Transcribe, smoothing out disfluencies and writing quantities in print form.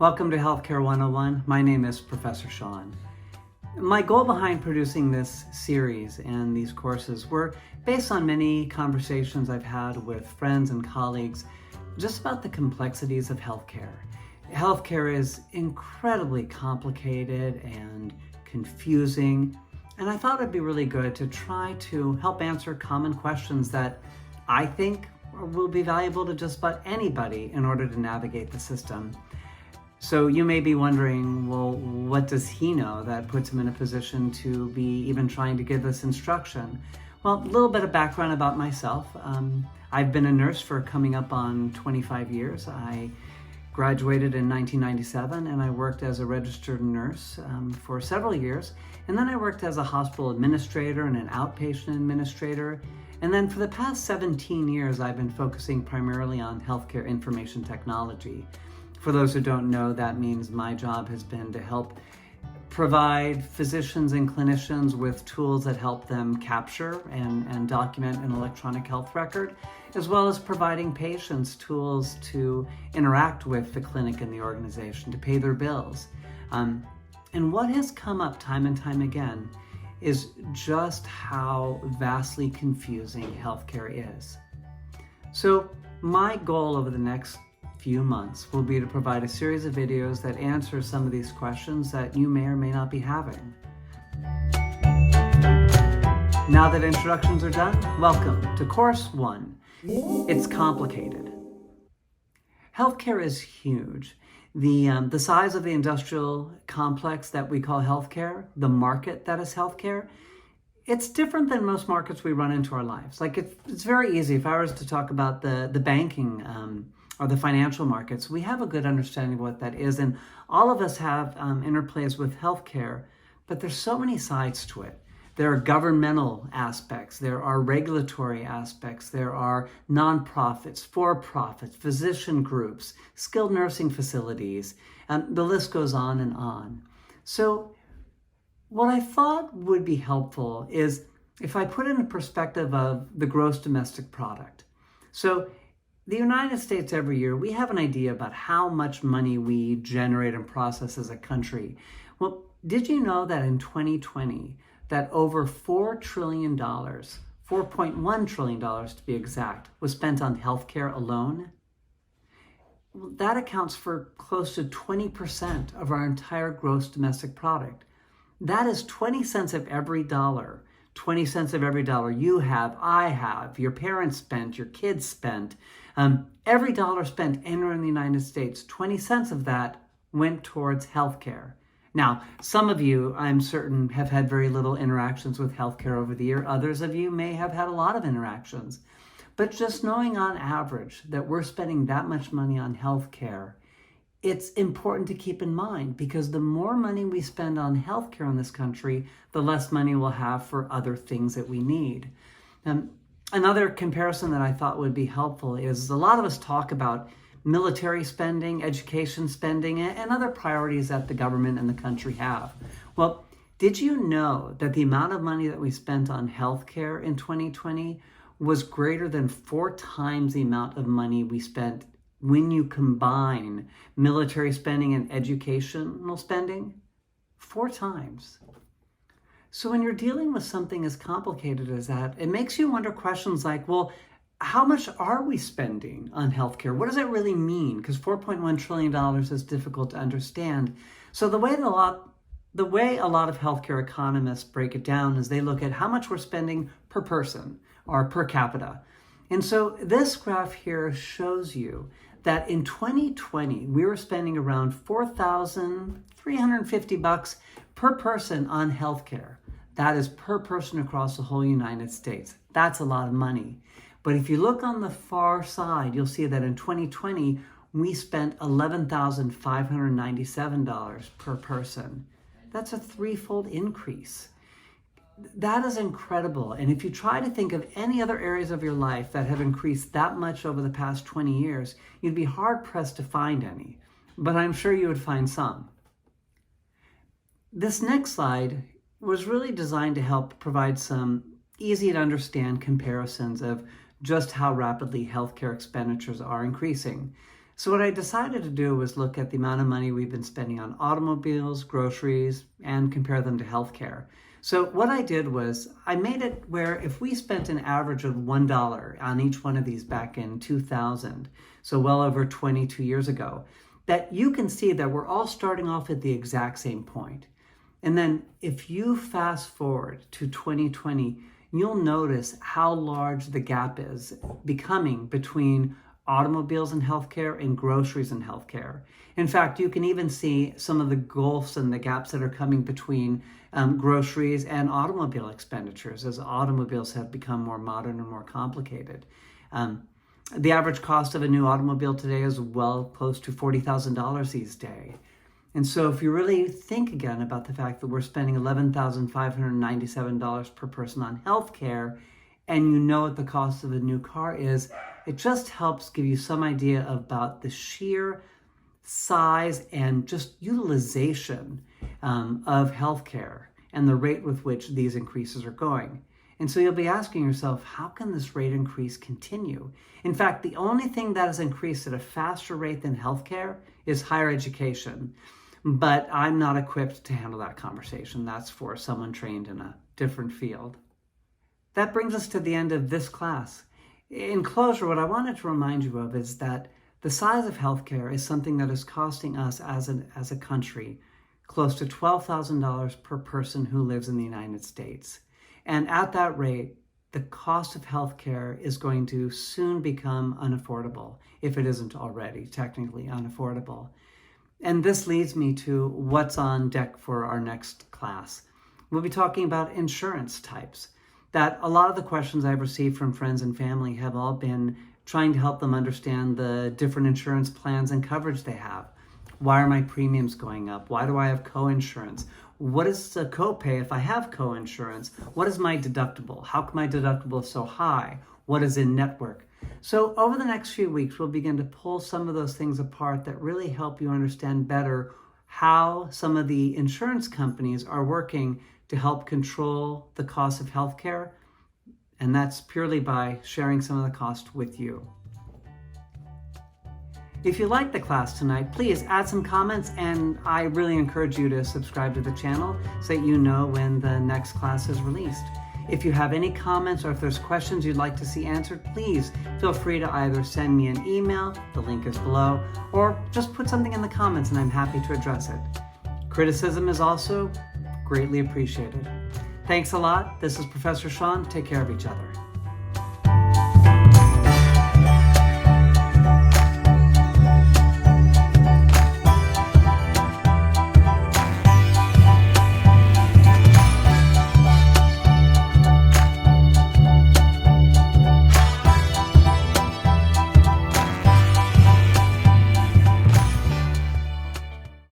Welcome to Healthcare 101. My name is Professor Sean. My goal behind producing this series and these courses were based on many conversations I've had with friends and colleagues just about the complexities of healthcare. Healthcare is incredibly complicated and confusing, and I thought it'd be really good to try to help answer common questions that I think will be valuable to just about anybody in order to navigate the system. So you may be wondering, well, what does he know that puts him in a position to be even trying to give this instruction? Well, a little bit of background about myself. I've been a nurse for coming up on 25 years. I graduated in 1997 and I worked as a registered nurse for several years. And then I worked as a hospital administrator and an outpatient administrator. And then for the past 17 years, I've been focusing primarily on healthcare information technology. For those who don't know, that means my job has been to help provide physicians and clinicians with tools that help them capture and document an electronic health record, as well as providing patients tools to interact with the clinic and the organization, to pay their bills. And what has come up time and time again is just how vastly confusing healthcare is. So my goal over the next few months will be to provide a series of videos that answer some of these questions that you may or may not be having. Now that introductions are done, welcome to Course 1. It's complicated. Healthcare is huge. The size of the industrial complex that we call healthcare, the market that is healthcare, it's different than most markets we run into our lives. Like it's very easy. If I was to talk about the banking or the financial markets, we have a good understanding of what that is. And all of us have interplays with healthcare, but there's so many sides to it. There are governmental aspects, there are regulatory aspects, there are nonprofits, for-profits, physician groups, skilled nursing facilities, and the list goes on and on. So what I thought would be helpful is if I put in a perspective of the gross domestic product. So the United States every year, we have an idea about how much money we generate and process as a country. Well, did you know that in 2020, that over $4 trillion, $4.1 trillion to be exact, was spent on healthcare alone? Well, that accounts for close to 20% of our entire gross domestic product. That is 20 cents of every dollar. 20 cents of every dollar you have, I have, your parents spent, your kids spent. Every dollar spent anywhere in the United States, 20 cents of that went towards healthcare. Now, some of you, I'm certain, have had very little interactions with healthcare over the year. Others of you may have had a lot of interactions. But just knowing on average that we're spending that much money on healthcare, it's important to keep in mind, because the more money we spend on healthcare in this country, the less money we'll have for other things that we need. Another comparison that I thought would be helpful is a lot of us talk about military spending, education spending, and other priorities that the government and the country have. Well, did you know that the amount of money that we spent on healthcare in 2020 was greater than 4 times the amount of money we spent when you combine military spending and educational spending? 4 times. So when you're dealing with something as complicated as that, it makes you wonder questions like, well, how much are we spending on healthcare? What does that really mean? Because $4.1 trillion is difficult to understand. So the way a lot of healthcare economists break it down is they look at how much we're spending per person or per capita. And so this graph here shows you that in 2020, we were spending around $4,350 per person on healthcare. That is per person across the whole United States. That's a lot of money. But if you look on the far side, you'll see that in 2020, we spent $11,597 per person. That's a 3-fold increase. That is incredible. And if you try to think of any other areas of your life that have increased that much over the past 20 years, you'd be hard-pressed to find any. But I'm sure you would find some. This next slide was really designed to help provide some easy to understand comparisons of just how rapidly healthcare expenditures are increasing. So what I decided to do was look at the amount of money we've been spending on automobiles, groceries, and compare them to healthcare. So what I did was I made it where if we spent an average of $1 on each one of these back in 2000, so well over 22 years ago, that you can see that we're all starting off at the exact same point. And then if you fast forward to 2020, you'll notice how large the gap is becoming between automobiles and healthcare and groceries and healthcare. In fact, you can even see some of the gulfs and the gaps that are coming between groceries and automobile expenditures as automobiles have become more modern and more complicated. The average cost of a new automobile today is well close to $40,000 these days. And so if you really think again about the fact that we're spending $11,597 per person on healthcare, and you know what the cost of a new car is, it just helps give you some idea about the sheer size and just utilization of healthcare and the rate with which these increases are going. And so you'll be asking yourself, how can this rate increase continue? In fact, the only thing that has increased at a faster rate than healthcare is higher education. But I'm not equipped to handle that conversation. That's for someone trained in a different field. That brings us to the end of this class. In closure, what I wanted to remind you of is that the size of healthcare is something that is costing us as a country close to $12,000 per person who lives in the United States. And at that rate, the cost of healthcare is going to soon become unaffordable, if it isn't already technically unaffordable. And this leads me to what's on deck for our next class. We'll be talking about insurance types. That a lot of the questions I've received from friends and family have all been trying to help them understand the different insurance plans and coverage they have. Why are my premiums going up? Why do I have co-insurance? What is the copay if I have co-insurance? What is my deductible? How come my deductible is so high? What is in network? So over the next few weeks, we'll begin to pull some of those things apart that really help you understand better how some of the insurance companies are working to help control the cost of healthcare. And that's purely by sharing some of the cost with you. If you liked the class tonight, please add some comments, and I really encourage you to subscribe to the channel so that you know when the next class is released. If you have any comments or if there's questions you'd like to see answered, please feel free to either send me an email, the link is below, or just put something in the comments and I'm happy to address it. Criticism is also greatly appreciated. Thanks a lot. This is Professor Sean. Take care of each other.